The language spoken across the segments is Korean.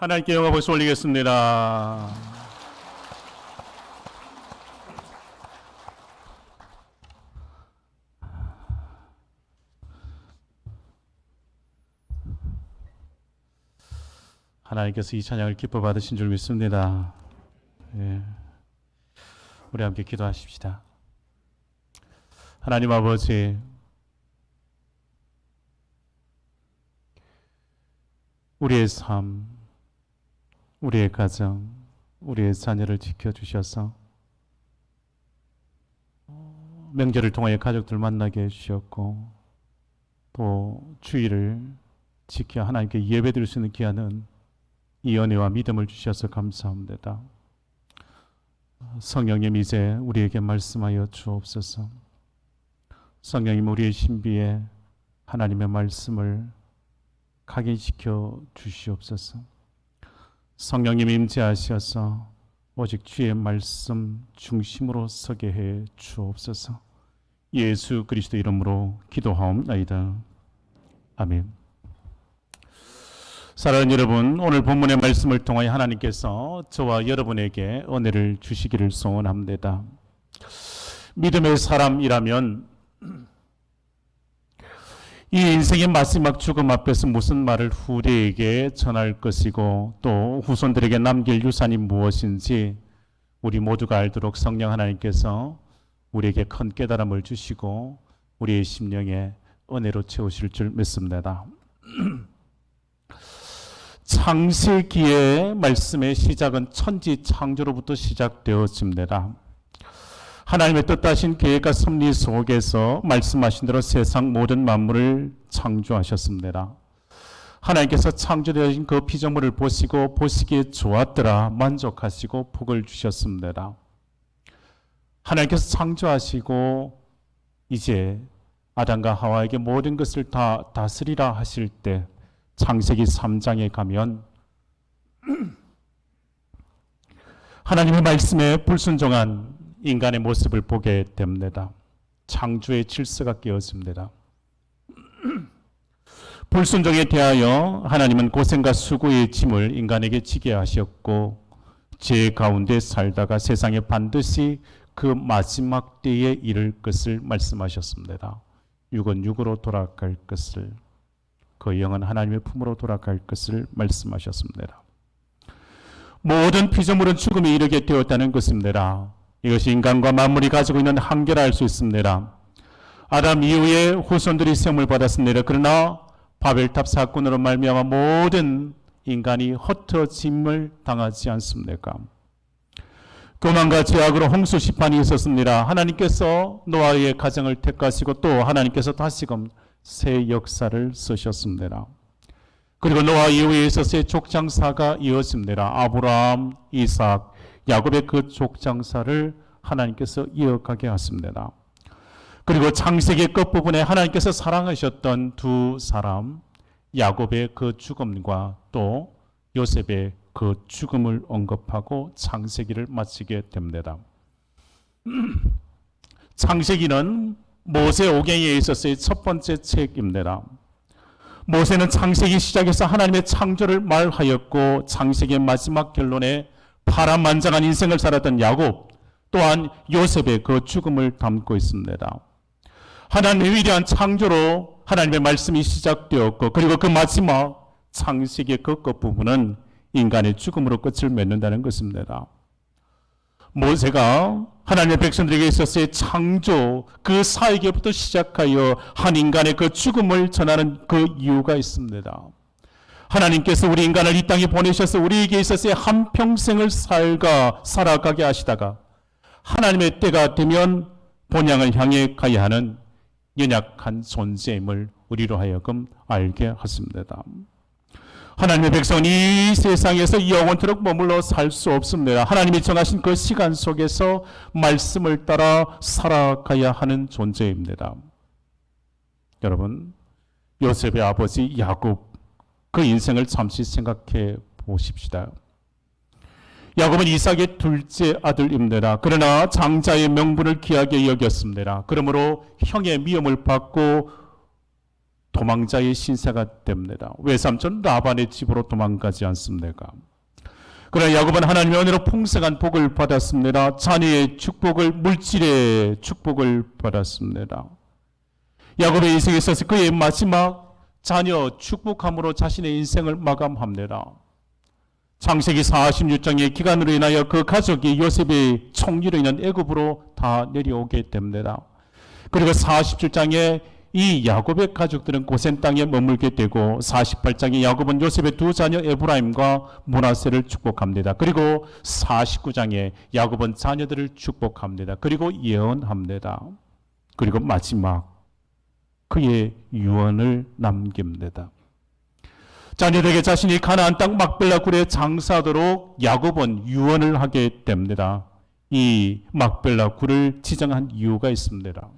하나님께 영광 박수 올리겠습니다. 하나님께서 이 찬양을 기뻐 받으신 줄 믿습니다. 예. 우리 함께 기도하십시다. 하나님 아버지, 우리의 삶, 우리의 가정, 우리의 자녀를 지켜주셔서 명절을 통하여 가족들 만나게 해주셨고 또 주일을 지켜 하나님께 예배드릴 수 있는 귀한 이 은혜와 믿음을 주셔서 감사합니다. 성령님, 이제 우리에게 말씀하여 주옵소서. 성령님, 우리의 신비에 하나님의 말씀을 각인시켜 주시옵소서. 성령님 임재하셔서 오직 주의 말씀 중심으로 서게 해 주옵소서. 예수 그리스도 이름으로 기도하옵나이다. 아멘. 사랑하는 여러분, 오늘 본문의 말씀을 통하여 하나님께서 저와 여러분에게 은혜를 주시기를 소원합니다. 믿음의 사람이라면 이 인생의 마지막 죽음 앞에서 무슨 말을 후대에게 전할 것이고 또 후손들에게 남길 유산이 무엇인지 우리 모두가 알도록 성령 하나님께서 우리에게 큰 깨달음을 주시고 우리의 심령에 은혜로 채우실 줄 믿습니다. 창세기의 말씀의 시작은 천지 창조로부터 시작되었습니다. 하나님의 뜻하신 계획과 섭리 속에서 말씀하신 대로 세상 모든 만물을 창조하셨습니다. 하나님께서 창조되어진 그 피조물을 보시고 보시기에 좋았더라 만족하시고 복을 주셨습니다. 하나님께서 창조하시고 이제 아담과 하와에게 모든 것을 다 다스리라 하실 때 창세기 3장에 가면 하나님의 말씀에 불순종한 인간의 모습을 보게 됩니다. 창조의 질서가 깨어집니다. 불순종에 대하여 하나님은 고생과 수고의 짐을 인간에게 지게 하셨고 죄 가운데 살다가 세상에 반드시 그 마지막 때에 이를 것을 말씀하셨습니다. 육은 육으로 돌아갈 것을, 그 영은 하나님의 품으로 돌아갈 것을 말씀하셨습니다. 모든 피조물은 죽음에 이르게 되었다는 것입니다. 이것이 인간과 만물이 가지고 있는 한계라 할 수 있습니다. 아담 이후에 후손들이 시험을 받았습니다. 그러나 바벨탑 사건으로 말미암아 모든 인간이 흩어짐을 당하지 않습니까? 교만과 죄악으로 홍수 심판이 있었습니다. 하나님께서 노아의 가정을 택하시고 또 하나님께서 다시금 새 역사를 쓰셨습니다. 그리고 노아 이후에 있어서의 족장사가 이어집니다. 아브라함, 이삭, 야곱의 그 족장사를 하나님께서 이어가게 하십니다. 그리고 창세기 끝부분에 하나님께서 사랑하셨던 두 사람, 야곱의 그 죽음과 또 요셉의 그 죽음을 언급하고 창세기를 마치게 됩니다. 창세기는 모세 오경에 있어서의 첫 번째 책입니다. 모세는 창세기 시작에서 하나님의 창조를 말하였고 창세기의 마지막 결론에 파란만장한 인생을 살았던 야곱 또한 요셉의 그 죽음을 담고 있습니다. 하나님의 위대한 창조로 하나님의 말씀이 시작되었고 그리고 그 마지막 창세기의 그 끝부분은 인간의 죽음으로 끝을 맺는다는 것입니다. 모세가 하나님의 백성들에게 있어서의 창조 그 사역에부터 시작하여 한 인간의 그 죽음을 전하는 그 이유가 있습니다. 하나님께서 우리 인간을 이 땅에 보내셔서 우리에게 있어서의 한평생을 살아가게 하시다가 하나님의 때가 되면 본향을 향해 가야 하는 연약한 존재임을 우리로 하여금 알게 하십니다. 하나님의 백성은 이 세상에서 영원토록 머물러 살 수 없습니다. 하나님이 정하신 그 시간 속에서 말씀을 따라 살아가야 하는 존재입니다. 여러분, 요셉의 아버지 야곱 그 인생을 잠시 생각해 보십시다. 야곱은 이삭의 둘째 아들입니다. 그러나 장자의 명분을 귀하게 여겼습니다. 그러므로 형의 미움을 받고 도망자의 신세가 됩니다. 외삼촌 라반의 집으로 도망가지 않습니까? 그러나 야곱은 하나님의 은혜로 풍성한 복을 받았습니다. 자녀의 축복을, 물질의 축복을 받았습니다. 야곱의 인생에 있어서 그의 마지막 자녀 축복함으로 자신의 인생을 마감합니다. 창세기 46장의 기간으로 인하여 그 가족이 요셉의 총리로 인한 애굽으로 다 내려오게 됩니다. 그리고 47장에 이 야곱의 가족들은 고센 땅에 머물게 되고 48장에 야곱은 요셉의 두 자녀 에브라임과 므낫세를 축복합니다. 그리고 49장에 야곱은 자녀들을 축복합니다. 그리고 예언합니다. 그리고 마지막 그의 유언을 남깁니다. 자녀들에게 자신이 가나안 땅 막벨라 굴에 장사하도록 야곱은 유언을 하게 됩니다. 이 막벨라 굴을 지정한 이유가 있습니다.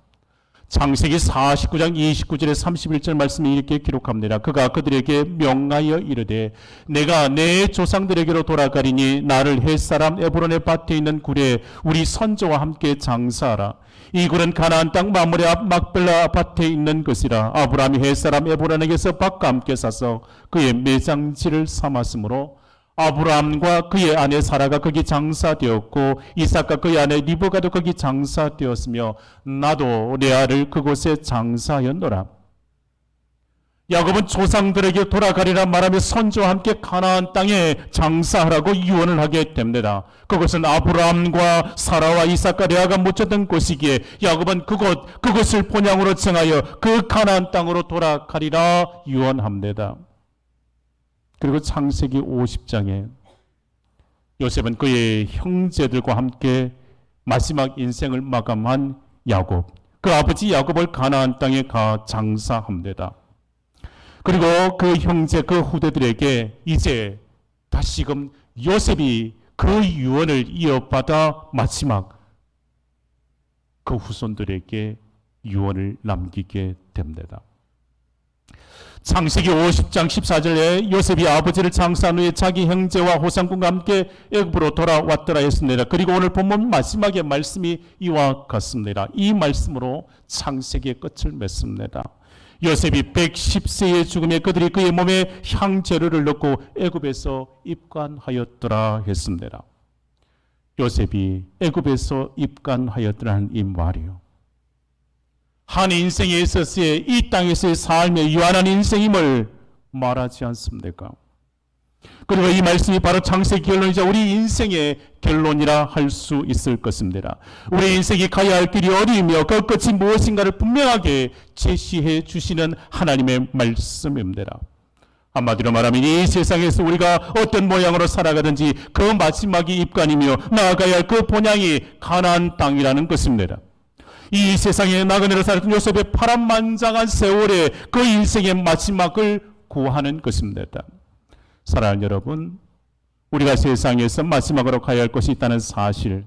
창세기 49장 29절에 31절 말씀이 이렇게 기록합니다. 그가 그들에게 명하여 이르되 내가 내 조상들에게로 돌아가리니 나를 헷사람 에브론의 밭에 있는 굴에 우리 선조와 함께 장사하라. 이 굴은 가나안 땅 마므레 앞 막벨라 밭에 있는 것이라. 아브라함이 헷사람 에브론에게서 밭과 함께 사서 그의 매장지를 삼았으므로 아브라함과 그의 아내 사라가 거기 장사되었고 이삭과 그의 아내 리브가도 거기 장사되었으며 나도 레아를 그곳에 장사하였노라. 야곱은 조상들에게 돌아가리라 말하며 선조와 함께 가나안 땅에 장사하라고 유언을 하게 됩니다. 그것은 아브라함과 사라와 이삭과 레아가 묻혔던 곳이기에 야곱은 그것을 본향으로 정하여 그 가나안 땅으로 돌아가리라 유언합니다. 그리고 창세기 50장에 요셉은 그의 형제들과 함께 마지막 인생을 마감한 야곱, 그 아버지 야곱을 가나안 땅에 가 장사합니다. 그리고 그 형제, 그 후대들에게 이제 다시금 요셉이 그 유언을 이어받아 마지막 그 후손들에게 유언을 남기게 됩니다. 창세기 50장 14절에 요셉이 아버지를 장사한 후에 자기 형제와 호상군과 함께 애굽으로 돌아왔더라 했습니다. 그리고 오늘 본문 마지막의 말씀이 이와 같습니다. 이 말씀으로 창세기의 끝을 맺습니다. 요셉이 110세의 죽음에 그들이 그의 몸에 향재료를 넣고 애굽에서 입관하였더라 했습니다. 요셉이 애굽에서 입관하였더라는 이 말이요, 한 인생에 있어서의 이 땅에서의 삶의 유한한 인생임을 말하지 않습니까? 그리고 이 말씀이 바로 창세기 결론이자 우리 인생의 결론이라 할 수 있을 것입니다. 우리 인생이 가야 할 길이 어디이며 그 끝이 무엇인가를 분명하게 제시해 주시는 하나님의 말씀입니다. 한마디로 말하면 이 세상에서 우리가 어떤 모양으로 살아가든지 그 마지막이 입관이며 나아가야 할 그 본향이 가나안 땅이라는 것입니다. 이 세상에 나그네로 살았던 요셉의 파란만장한 세월에 그 인생의 마지막을 구하는 것입니다. 사랑하는 여러분, 우리가 세상에서 마지막으로 가야 할 것이 있다는 사실,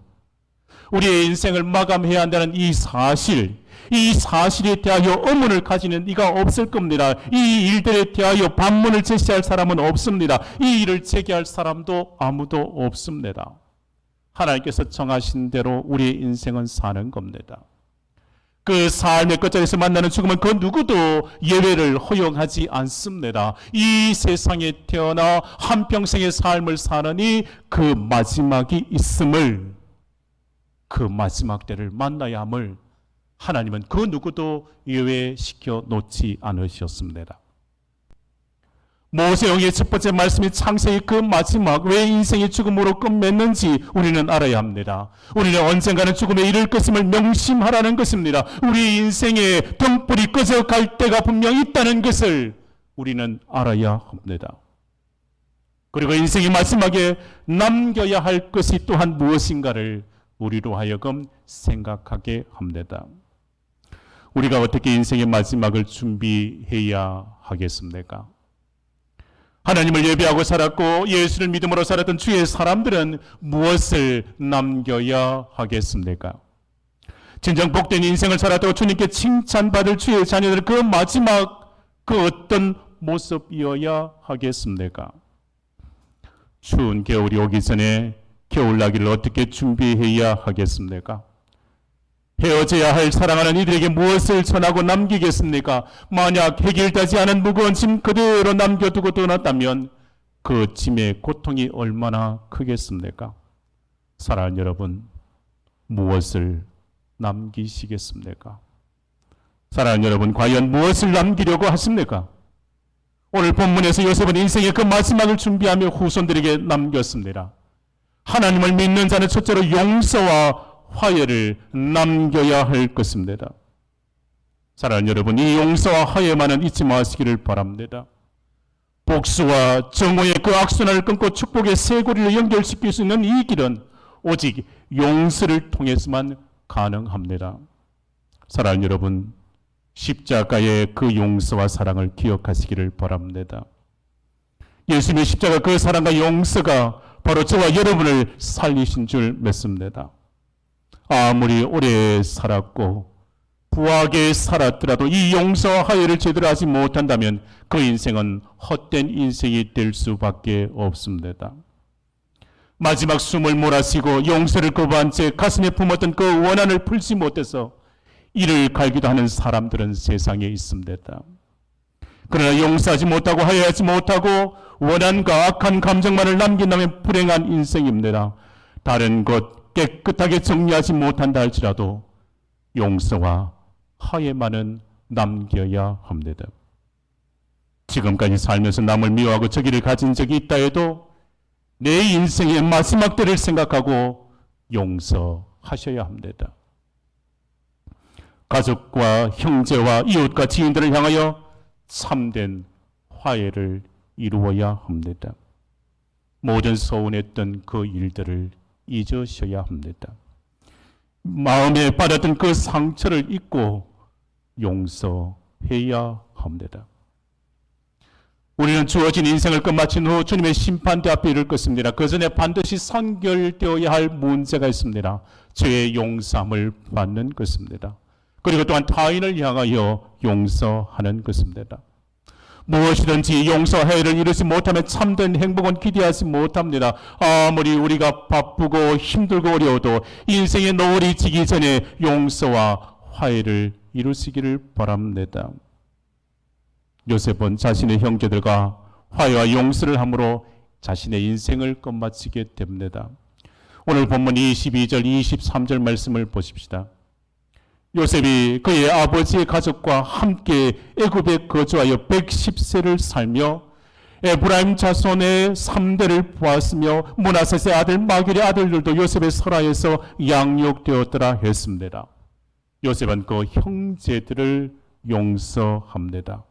우리의 인생을 마감해야 한다는 이 사실에 대하여 의문을 가지는 이가 없을 겁니다. 이 일들에 대하여 반문을 제시할 사람은 없습니다. 이 일을 제기할 사람도 아무도 없습니다. 하나님께서 정하신 대로 우리의 인생은 사는 겁니다. 그 삶의 끝자리에서 만나는 죽음은 그 누구도 예외를 허용하지 않습니다. 이 세상에 태어나 한평생의 삶을 사느니 그 마지막이 있음을, 그 마지막 때를 만나야 함을 하나님은 그 누구도 예외시켜 놓지 않으셨습니다. 모세영의 첫 번째 말씀이 창세기 그 마지막, 왜 인생이 죽음으로 끝맺는지 우리는 알아야 합니다. 우리는 언젠가는 죽음에 이를 것임을 명심하라는 것입니다. 우리 인생의 등불이 꺼져갈 때가 분명히 있다는 것을 우리는 알아야 합니다. 그리고 인생의 마지막에 남겨야 할 것이 또한 무엇인가를 우리로 하여금 생각하게 합니다. 우리가 어떻게 인생의 마지막을 준비해야 하겠습니까? 하나님을 예배하고 살았고 예수를 믿음으로 살았던 주의 사람들은 무엇을 남겨야 하겠습니까? 진정 복된 인생을 살았다고 주님께 칭찬받을 주의 자녀들, 그 마지막 그 어떤 모습이어야 하겠습니까? 추운 겨울이 오기 전에 겨울나기를 어떻게 준비해야 하겠습니까? 헤어져야 할 사랑하는 이들에게 무엇을 전하고 남기겠습니까? 만약 해결되지 않은 무거운 짐 그대로 남겨두고 떠났다면 그 짐의 고통이 얼마나 크겠습니까? 사랑하는 여러분, 무엇을 남기시겠습니까? 사랑하는 여러분, 과연 무엇을 남기려고 하십니까? 오늘 본문에서 요셉은 인생의 그 마지막을 준비하며 후손들에게 남겼습니다. 하나님을 믿는 자는 첫째로 용서와 화해를 남겨야 할 것입니다. 사랑하는 여러분, 이 용서와 화해만은 잊지 마시기를 바랍니다. 복수와 정오의 그 악순환을 끊고 축복의 쇄골을 연결시킬 수 있는 이 길은 오직 용서를 통해서만 가능합니다. 사랑하는 여러분, 십자가의 그 용서와 사랑을 기억하시기를 바랍니다. 예수님의 십자가 그 사랑과 용서가 바로 저와 여러분을 살리신 줄 믿습니다. 아무리 오래 살았고 부하게 살았더라도 이 용서와 화해를 제대로 하지 못한다면 그 인생은 헛된 인생이 될 수밖에 없습니다. 마지막 숨을 몰아쉬고 용서를 거부한 채 가슴에 품었던 그 원한을 풀지 못해서 이를 갈기도 하는 사람들은 세상에 있습니다. 그러나 용서하지 못하고 화해하지 못하고 원한과 악한 감정만을 남긴다면 불행한 인생입니다. 다른 것 깨끗하게 정리하지 못한다 할지라도 용서와 화해만은 남겨야 합니다. 지금까지 살면서 남을 미워하고 적의를 가진 적이 있다 해도 내 인생의 마지막 때를 생각하고 용서하셔야 합니다. 가족과 형제와 이웃과 지인들을 향하여 참된 화해를 이루어야 합니다. 모든 서운했던 그 일들을 잊으셔야 합니다. 마음에 받았던 그 상처를 잊고 용서해야 합니다. 우리는 주어진 인생을 끝마친 후 주님의 심판대 앞에 이를 것입니다. 그 전에 반드시 선결되어야 할 문제가 있습니다. 죄의 용서함을 받는 것입니다. 그리고 또한 타인을 향하여 용서하는 것입니다. 무엇이든지 용서해를 이루지 못하면 참된 행복은 기대하지 못합니다. 아무리 우리가 바쁘고 힘들고 어려워도 인생의 노을이 지기 전에 용서와 화해를 이루시기를 바랍니다. 요셉은 자신의 형제들과 화해와 용서를 함으로 자신의 인생을 끝마치게 됩니다. 오늘 본문 22절 23절 말씀을 보십시다. 요셉이 그의 아버지의 가족과 함께 애굽에 거주하여 110세를 살며 에브라임 자손의 3대를 보았으며 므낫세의 아들 마길의 아들들도 요셉의 설하에서 양육되었더라 했습니다. 요셉은 그 형제들을 용서합니다.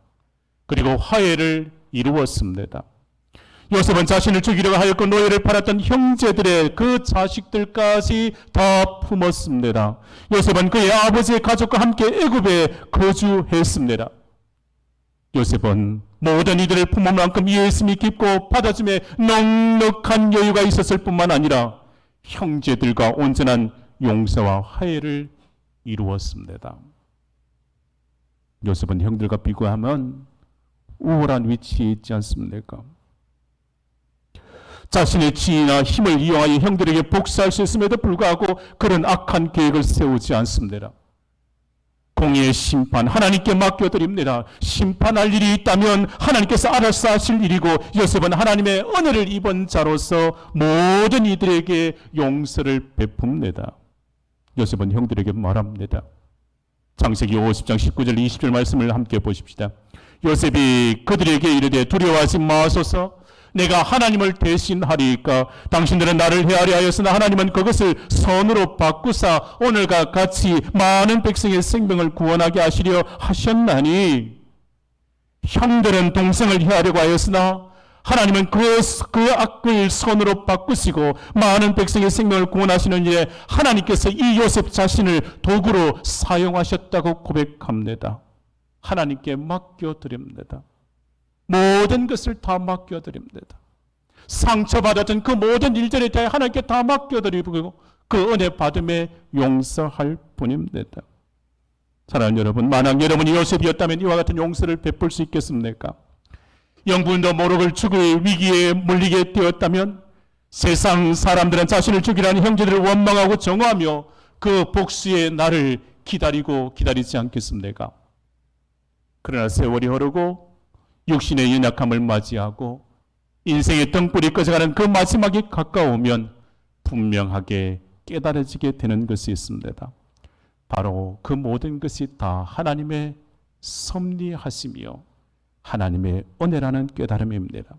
그리고 화해를 이루었습니다. 요셉은 자신을 죽이려고 하였고 노예를 팔았던 형제들의 그 자식들까지 다 품었습니다. 요셉은 그의 아버지의 가족과 함께 애굽에 거주했습니다. 요셉은 모든 이들을 품은 만큼 이해심이 깊고 받아줌에 넉넉한 여유가 있었을 뿐만 아니라 형제들과 온전한 용서와 화해를 이루었습니다. 요셉은 형들과 비교하면 우월한 위치에 있지 않습니까? 자신의 지위나 힘을 이용하여 형들에게 복수할 수 있음에도 불구하고 그런 악한 계획을 세우지 않습니다. 공의의 심판 하나님께 맡겨드립니다. 심판할 일이 있다면 하나님께서 알아서 하실 일이고 요셉은 하나님의 은혜를 입은 자로서 모든 이들에게 용서를 베풉니다. 요셉은 형들에게 말합니다. 창세기 50장 19절 20절 말씀을 함께 보십시다. 요셉이 그들에게 이르되 두려워하지 마소서 내가 하나님을 대신하리이까 당신들은 나를 헤아려 하였으나 하나님은 그것을 선으로 바꾸사 오늘과 같이 많은 백성의 생명을 구원하게 하시려 하셨나니 형들은 동생을 헤아려고 하였으나 하나님은 그 악을 선으로 바꾸시고 많은 백성의 생명을 구원하시는 일에 하나님께서 이 요셉 자신을 도구로 사용하셨다고 고백합니다. 하나님께 맡겨드립니다. 모든 것을 다 맡겨드립니다. 상처받았던 그 모든 일들에 대해 하나님께 다 맡겨드리고 그 은혜 받음에 용서할 뿐입니다. 사랑하는 여러분, 만약 여러분이 요셉이었다면 이와 같은 용서를 베풀 수 있겠습니까? 영분도 모르고 죽을 위기에 몰리게 되었다면 세상 사람들은 자신을 죽이라는 형제들을 원망하고 정오하며 그 복수의 날을 기다리지 않겠습니까? 그러나 세월이 흐르고 육신의 연약함을 맞이하고 인생의 등불이 꺼져가는 그 마지막이 가까우면 분명하게 깨달아지게 되는 것이 있습니다. 바로 그 모든 것이 다 하나님의 섭리하심이요 하나님의 은혜라는 깨달음입니다.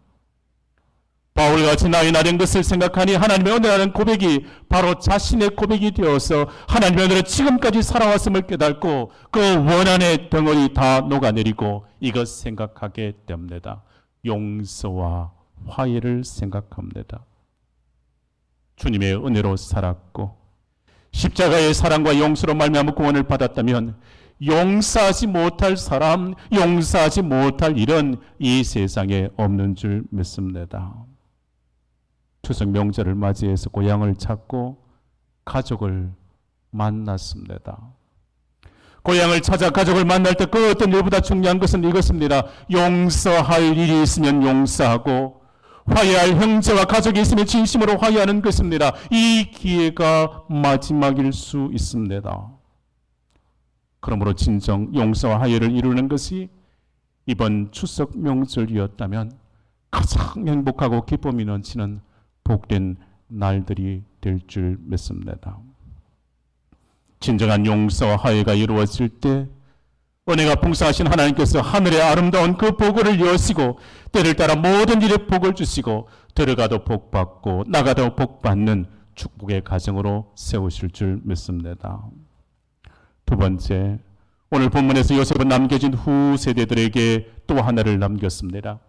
바울같이 나의 나된 것을 생각하니 하나님의 은혜라는 고백이 바로 자신의 고백이 되어서 하나님의 은혜로 지금까지 살아왔음을 깨닫고 그 원한의 덩어리 다 녹아내리고 이것 생각하게 됩니다. 용서와 화해를 생각합니다. 주님의 은혜로 살았고 십자가의 사랑과 용서로 말미암아 구원을 받았다면 용서하지 못할 사람, 용서하지 못할 일은 이 세상에 없는 줄 믿습니다. 추석 명절을 맞이해서 고향을 찾고 가족을 만났습니다. 고향을 찾아 가족을 만날 때 그 어떤 일보다 중요한 것은 이것입니다. 용서할 일이 있으면 용서하고 화해할 형제와 가족이 있으면 진심으로 화해하는 것입니다. 이 기회가 마지막일 수 있습니다. 그러므로 진정 용서와 화해를 이루는 것이 이번 추석 명절이었다면 가장 행복하고 기쁨이 넘치는 복된 날들이 될 줄 믿습니다. 진정한 용서와 화해가 이루어질 때 은혜가 풍성하신 하나님께서 하늘의 아름다운 그 복을 여시고 때를 따라 모든 일에 복을 주시고 들어가도 복 받고 나가도 복 받는 축복의 가정으로 세우실 줄 믿습니다. 두 번째, 오늘 본문에서 요셉은 남겨진 후 세대들에게 또 하나를 남겼습니다.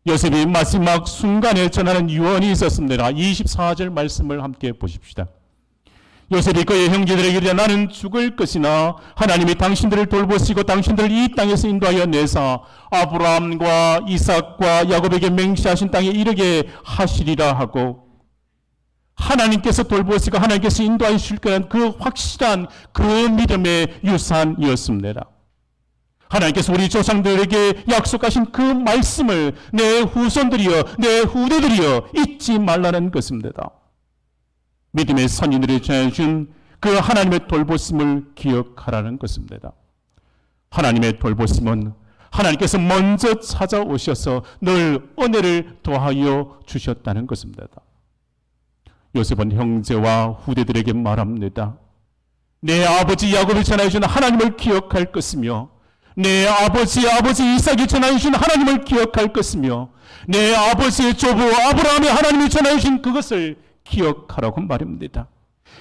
요셉이 마지막 순간에 전하는 유언이 있었습니다. 24절 말씀을 함께 보십시다. 요셉이 그의 형제들에게 이르되 나는 죽을 것이나 하나님이 당신들을 돌보시고 당신들을 이 땅에서 인도하여 내사 아브라함과 이삭과 야곱에게 맹세하신 땅에 이르게 하시리라 하고 하나님께서 돌보시고 하나님께서 인도하여 주실 거라는 그 확실한 그 믿음의 유산이었습니다. 하나님께서 우리 조상들에게 약속하신 그 말씀을 내 후손들이여 내 후대들이여 잊지 말라는 것입니다. 믿음의 선인들이 전해준 그 하나님의 돌보심을 기억하라는 것입니다. 하나님의 돌보심은 하나님께서 먼저 찾아오셔서 늘 은혜를 더하여 주셨다는 것입니다. 요셉은 형제와 후대들에게 말합니다. 내 아버지 야곱이 전해준 하나님을 기억할 것이며 내 아버지 이삭이 전해준 하나님을 기억할 것이며 내 아버지의 조부 아브라함의 하나님이 전해준 그것을 기억하라고 말입니다.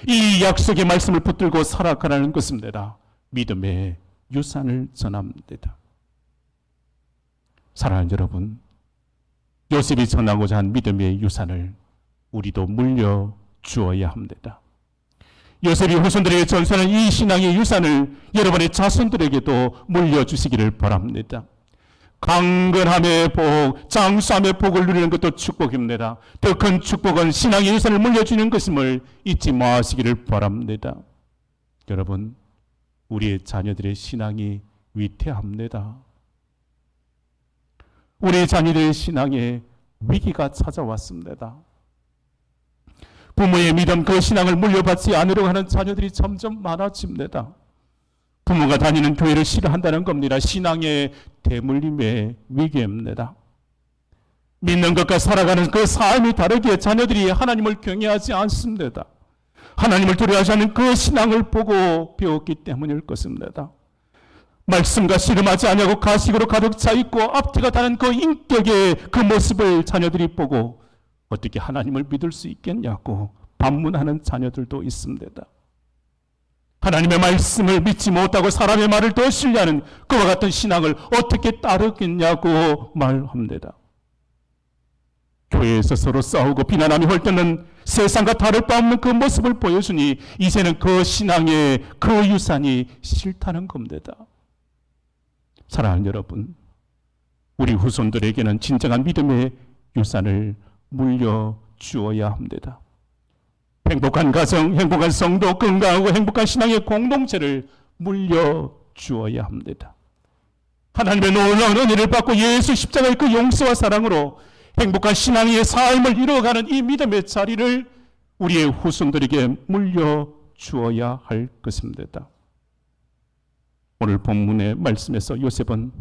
이 약속의 말씀을 붙들고 살아가라는 것입니다. 믿음의 유산을 전합니다. 사랑하는 여러분, 요셉이 전하고자 한 믿음의 유산을 우리도 물려주어야 합니다. 요셉이 후손들에게 전수하는 이 신앙의 유산을 여러분의 자손들에게도 물려주시기를 바랍니다. 강건함의 복, 장수함의 복을 누리는 것도 축복입니다. 더 큰 축복은 신앙의 유산을 물려주는 것임을 잊지 마시기를 바랍니다. 여러분, 우리의 자녀들의 신앙이 위태합니다. 우리 자녀들의 신앙에 위기가 찾아왔습니다. 부모의 믿음 그 신앙을 물려받지 않으려고 하는 자녀들이 점점 많아집니다. 부모가 다니는 교회를 싫어한다는 겁니다. 신앙의 대물림의 위기입니다. 믿는 것과 살아가는 그 삶이 다르기에 자녀들이 하나님을 경외하지 않습니다. 하나님을 두려워하지 않는 그 신앙을 보고 배웠기 때문일 것입니다. 말씀과 씨름하지 않냐고 가식으로 가득 차 있고 앞뒤가 다른 그 인격의 그 모습을 자녀들이 보고 어떻게 하나님을 믿을 수 있겠냐고 반문하는 자녀들도 있습니다. 하나님의 말씀을 믿지 못하고 사람의 말을 더 신뢰하는 그와 같은 신앙을 어떻게 따르겠냐고 말합니다. 교회에서 서로 싸우고 비난하며 헐뜯는 세상과 다를 바 없는 그 모습을 보여주니 이제는 그 신앙의 그 유산이 싫다는 겁니다. 사랑하는 여러분, 우리 후손들에게는 진정한 믿음의 유산을 물려주어야 합니다. 행복한 가정, 행복한 성도, 건강하고 행복한 신앙의 공동체를 물려주어야 합니다. 하나님의 놀라운 은혜를 받고 예수 십자가의 그 용서와 사랑으로 행복한 신앙의 삶을 이루어가는 이 믿음의 자리를 우리의 후손들에게 물려주어야 주어야 할 것입니다. 오늘 본문의 말씀에서 요셉은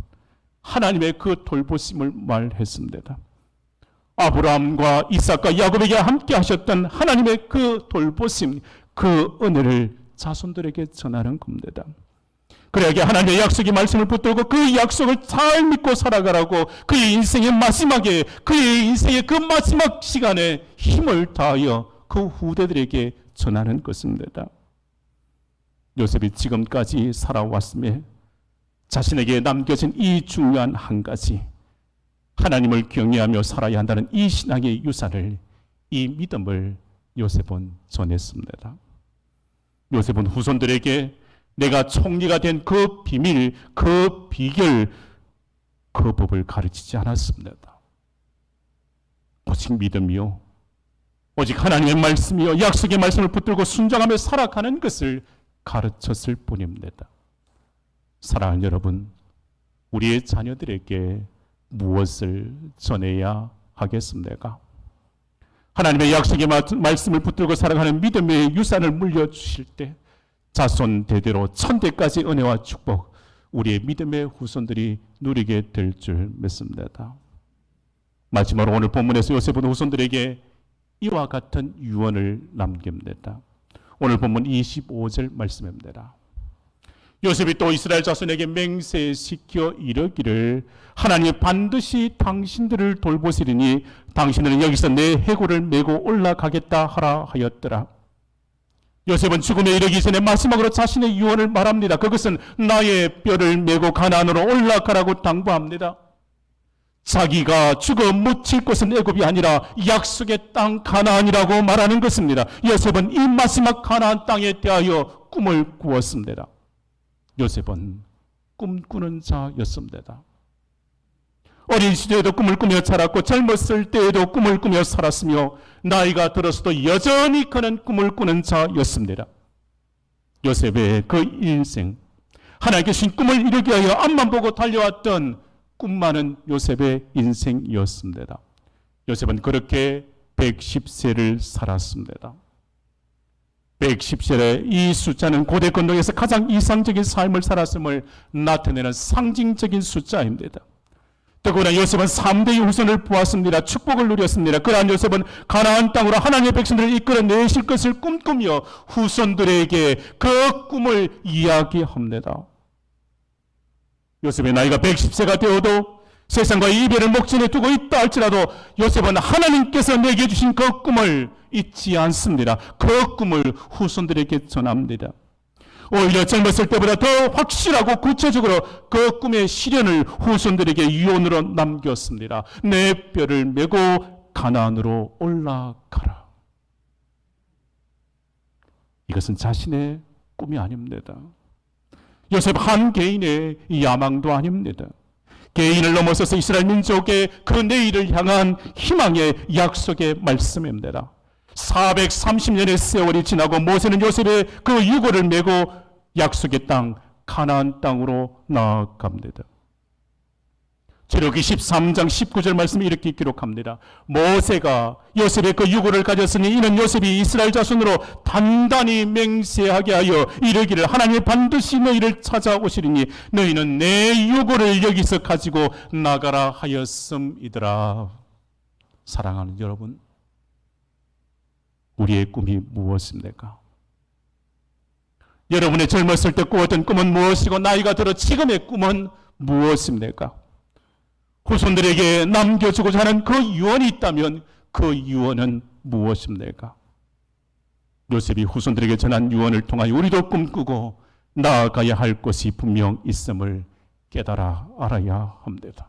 하나님의 그 돌보심을 말했습니다. 아브라함과 이삭과 야곱에게 함께 하셨던 하나님의 그 돌보심, 그 은혜를 자손들에게 전하는 겁니다. 그래야 하나님의 약속의 말씀을 붙들고 그 약속을 잘 믿고 살아가라고 그의 인생의 마지막에, 그의 인생의 그 마지막 시간에 힘을 다하여 그 후대들에게 전하는 것입니다. 요셉이 지금까지 살아왔음에 자신에게 남겨진 이 중요한 한 가지, 하나님을 경외하며 살아야 한다는 이 신앙의 유산을, 이 믿음을 요셉은 전했습니다. 요셉은 후손들에게 내가 총리가 된 그 비밀, 그 비결, 그 법을 가르치지 않았습니다. 오직 믿음이요, 오직 하나님의 말씀이요, 약속의 말씀을 붙들고 순종하며 살아가는 것을 가르쳤을 뿐입니다. 사랑하는 여러분, 우리의 자녀들에게 무엇을 전해야 하겠습니까? 하나님의 약속의 말씀을 붙들고 살아가는 믿음의 유산을 물려주실 때 자손 대대로 천대까지 은혜와 축복, 우리의 믿음의 후손들이 누리게 될 줄 믿습니다. 마지막으로 오늘 본문에서 요셉은 후손들에게 이와 같은 유언을 남깁니다. 오늘 본문 25절 말씀입니다. 요셉이 또 이스라엘 자손에게 맹세시켜 이르기를 하나님이 반드시 당신들을 돌보시리니 당신들은 여기서 내 해골을 메고 올라가겠다 하라 하였더라. 요셉은 죽음에 이르기 전에 마지막으로 자신의 유언을 말합니다. 그것은 나의 뼈를 메고 가나안으로 올라가라고 당부합니다. 자기가 죽어 묻힐 곳은 애굽이 아니라 약속의 땅 가나안이라고 말하는 것입니다. 요셉은 이 마지막 가나안 땅에 대하여 꿈을 꾸었습니다. 요셉은 꿈꾸는 자였습니다. 어린 시절에도 꿈을 꾸며 자랐고 젊었을 때에도 꿈을 꾸며 살았으며 나이가 들어서도 여전히 그는 꿈을 꾸는 자였습니다. 요셉의 그 인생, 하나님께 주신 꿈을 이루기 위하여 앞만 보고 달려왔던 꿈 많은 요셉의 인생이었습니다. 요셉은 그렇게 110세를 살았습니다. 110세의 이 숫자는 고대 건동에서 가장 이상적인 삶을 살았음을 나타내는 상징적인 숫자입니다. 더구나 요셉은 3대의 후손을 보았습니다. 축복을 누렸습니다. 그러한 요셉은 가나안 땅으로 하나님의 백성들을 이끌어내실 것을 꿈꾸며 후손들에게 그 꿈을 이야기합니다. 요셉의 나이가 110세가 되어도 세상과 이별을 목전에 두고 있다 할지라도 요셉은 하나님께서 내게 주신 그 꿈을 잊지 않습니다. 그 꿈을 후손들에게 전합니다. 오히려 젊었을 때보다 더 확실하고 구체적으로 그 꿈의 실현을 후손들에게 유언으로 남겼습니다. 내 뼈를 메고 가나안으로 올라가라. 이것은 자신의 꿈이 아닙니다. 요셉 한 개인의 야망도 아닙니다. 개인을 넘어서서 이스라엘 민족의 그 내일을 향한 희망의 약속의 말씀입니다. 430년의 세월이 지나고 모세는 요셉의 그 유고를 메고 약속의 땅 가나안 땅으로 나아갑니다. 출애굽기 13장 19절 말씀이 이렇게 기록합니다. 모세가 요셉의 그 유고를 가졌으니 이는 요셉이 이스라엘 자손으로 단단히 맹세하게 하여 이르기를 하나님이 반드시 너희를 찾아오시리니 너희는 내 유고를 여기서 가지고 나가라 하였음이더라. 사랑하는 여러분, 우리의 꿈이 무엇입니까? 여러분의 젊었을 때 꾸었던 꿈은 무엇이고 나이가 들어 지금의 꿈은 무엇입니까? 후손들에게 남겨주고자 하는 그 유언이 있다면 그 유언은 무엇입니까? 요셉이 후손들에게 전한 유언을 통하여 우리도 꿈꾸고 나아가야 할 것이 분명 있음을 깨달아 알아야 합니다.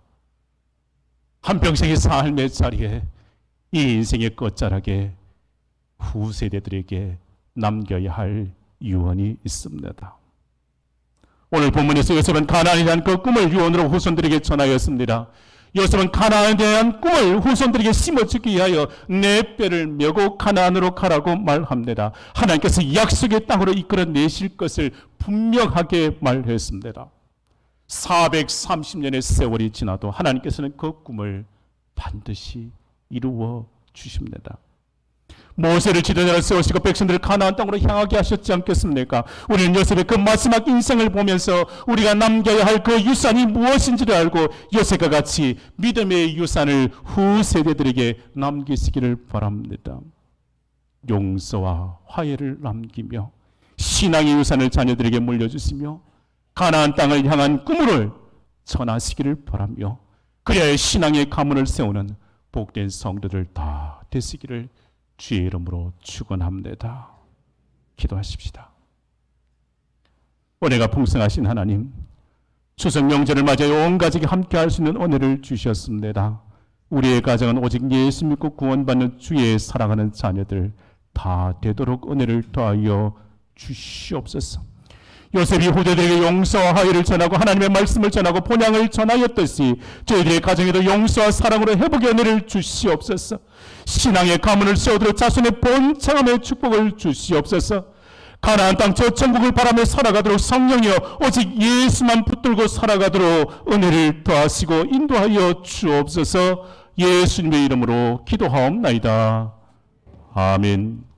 한평생의 삶의 자리에 이 인생의 끝자락에 후세대들에게 남겨야 할 유언이 있습니다. 오늘 본문에서 요셉은 가나안에 대한 그 꿈을 유언으로 후손들에게 전하였습니다. 요셉은 가나안에 대한 꿈을 후손들에게 심어주기 위하여 내 뼈를 메고 가나안으로 가라고 말합니다. 하나님께서 약속의 땅으로 이끌어내실 것을 분명하게 말했습니다. 430년의 세월이 지나도 하나님께서는 그 꿈을 반드시 이루어 주십니다. 모세를 지도자로 세우시고 백성들을 가나안 땅으로 향하게 하셨지 않겠습니까? 우리는 요셉의 그 마지막 인생을 보면서 우리가 남겨야 할 그 유산이 무엇인지를 알고 요셉과 같이 믿음의 유산을 후세대들에게 남기시기를 바랍니다. 용서와 화해를 남기며 신앙의 유산을 자녀들에게 물려주시며 가나안 땅을 향한 꿈을 전하시기를 바라며 그래야 신앙의 가문을 세우는 복된 성도들 다 되시기를 주의 이름으로 축원합니다. 기도하십시다. 은혜가 풍성하신 하나님, 추석 명절을 맞아 온 가족이 함께 할 수 있는 은혜를 주셨습니다. 우리의 가정은 오직 예수 믿고 구원받는 주의 사랑하는 자녀들 다 되도록 은혜를 더하여 주시옵소서. 요셉이 후대들에게 용서와 화해를 전하고 하나님의 말씀을 전하고 본향을 전하였듯이 저희들의 가정에도 용서와 사랑으로 회복의 은혜를 주시옵소서. 신앙의 가문을 세우도록 자손의 번창함의 축복을 주시옵소서. 가나안 땅 저 천국을 바라며 살아가도록 성령이여 오직 예수만 붙들고 살아가도록 은혜를 더하시고 인도하여 주옵소서. 예수님의 이름으로 기도하옵나이다. 아멘.